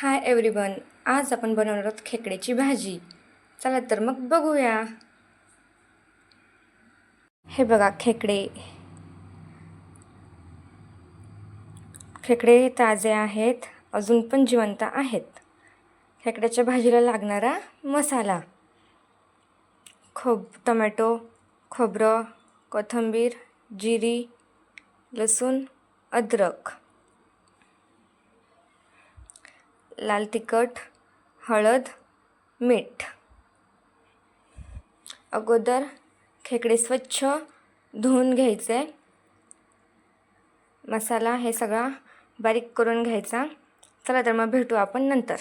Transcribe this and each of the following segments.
Hi everyone, आज आपण बनवणार आहोत खेकड्याची भाजी. चला तर मग बघूया. हे बघा खेकडे ताजे आहेत, अजून पण जिवंत आहेत. खेकड्याच्या भाजीला लागणारा मसाला: टोमॅटो, खोबरं, कोथिंबीर, जिरी, लसूण, अद्रक, लाल तिखट, हळद, मीठ. अगोदर खेकडे स्वच्छ धुवून घ्यायचे. मसाला हे सगळा बारीक करून घ्यायचा. चला तर मग भेटू आपण नंतर.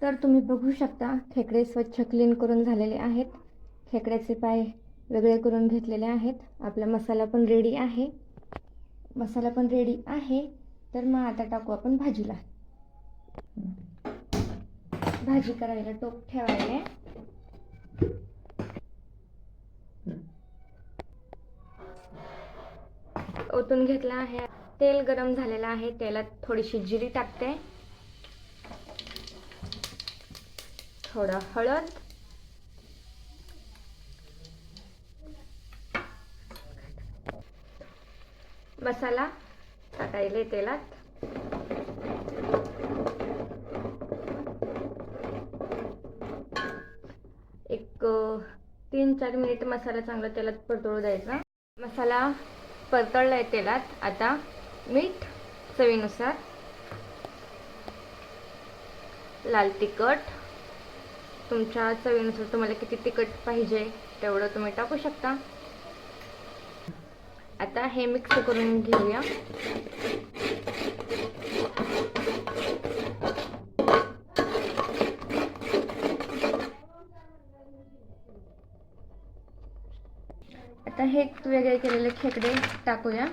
तर तुम्ही बघू शकता, खेकडे स्वच्छ क्लीन करून झालेले आहेत. खेकड्याचे पाय वेगळे करून घेतलेले आहेत. आपला मसाला पण रेडी आहे. तर मग आता टाकू आपण भाजीला. भाजी करायला टोप ठेवायला. ओतून घेतला आहे. तेल गरम झालेलं आहे. तेलात थोडीशी जिरी टाकते, थोडं हळद, मसाला टाकायले तेलात. एक 3-4 मिनिट मसाला चांगला तेलात परतवू द्यायचा. मसाला परतळलाय तेलात. आता मीठ चवीनुसार, लाल तिखट तुमच्या चवीनुसार, तुम्हाला किती तिखट पाहिजे तेवढं तुम्ही टाकू शकता. आता हे मिक्स करून घेऊया. आता हे वेगळे केलेले खेकडे टाकूया.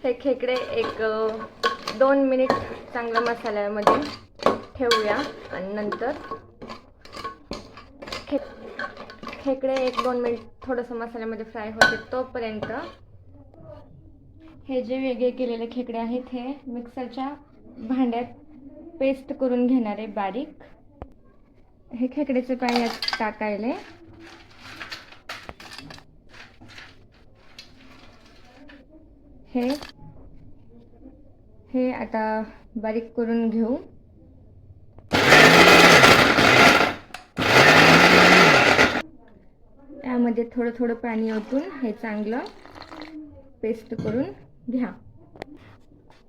हे खेकडे एक 2 मिनिट चांगलं मसाल्यामध्ये ठेवूया आणि नंतर खेकडे 1-2 मिनिट थोडंसं मसाल्यामध्ये फ्राय होते तोपर्यंत हे जे वेगळे केलेले खेकडे आहेत हे मिक्सरच्या भांड्यात पेस्ट करून घेणारे बारीक. हे खेकड्याचे पाय यात टाकायले. हे आता बारीक करून घेऊ. यामध्ये थोडं पाणी ओतून हे चांगलं पेस्ट करून घ्या.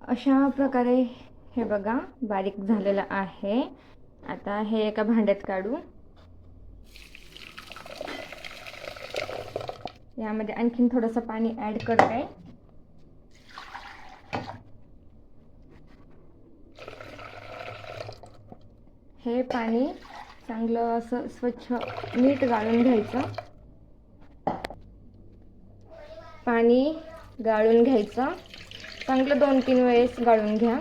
अशा प्रकारे हे बघा बारीक झालेलं आहे. आता हे एका भांड्यात काढू. यामध्ये आणखीन थोडंसं पाणी ॲड करते. हे पाणी चांगलं असं स्वच्छ नीट गाळून घ्यायचं. पाणी गाळून घ्यायचं चांगलं, 2-3 वेळेस गाळून घ्या.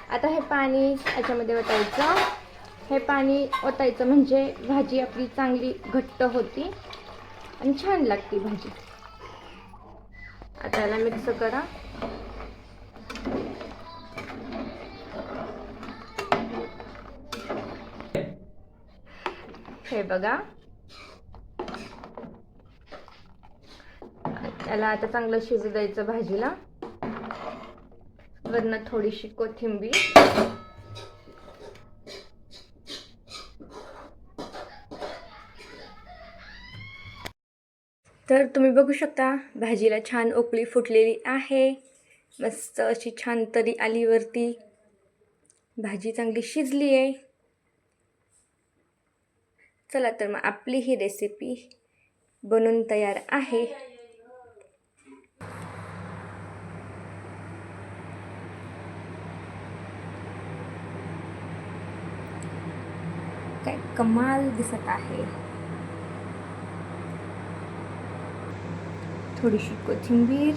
आता हे पाणी याच्यामध्ये ओतायचं. हे पाणी ओतायचं म्हणजे भाजी आपली चांगली घट्ट होती आणि छान लागते भाजी. आता याला मिक्स करा. हे बघा, याला आता चांगलं शिजू द्यायचं भाजीला. वरनं थोडीशी कोथिंबीर. तर तुम्ही बघू शकता भाजीला छान उकळी फुटलेली आहे. मस्त अशी छान तरी आली वरती. भाजी चांगली शिजली आहे. चला तर मग आपली ही रेसिपी बनून तयार आहे. काय कमाल दिसत आहे. थोडीशी कोथिंबीर,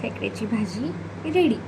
खेकड्याची भाजी रेडी.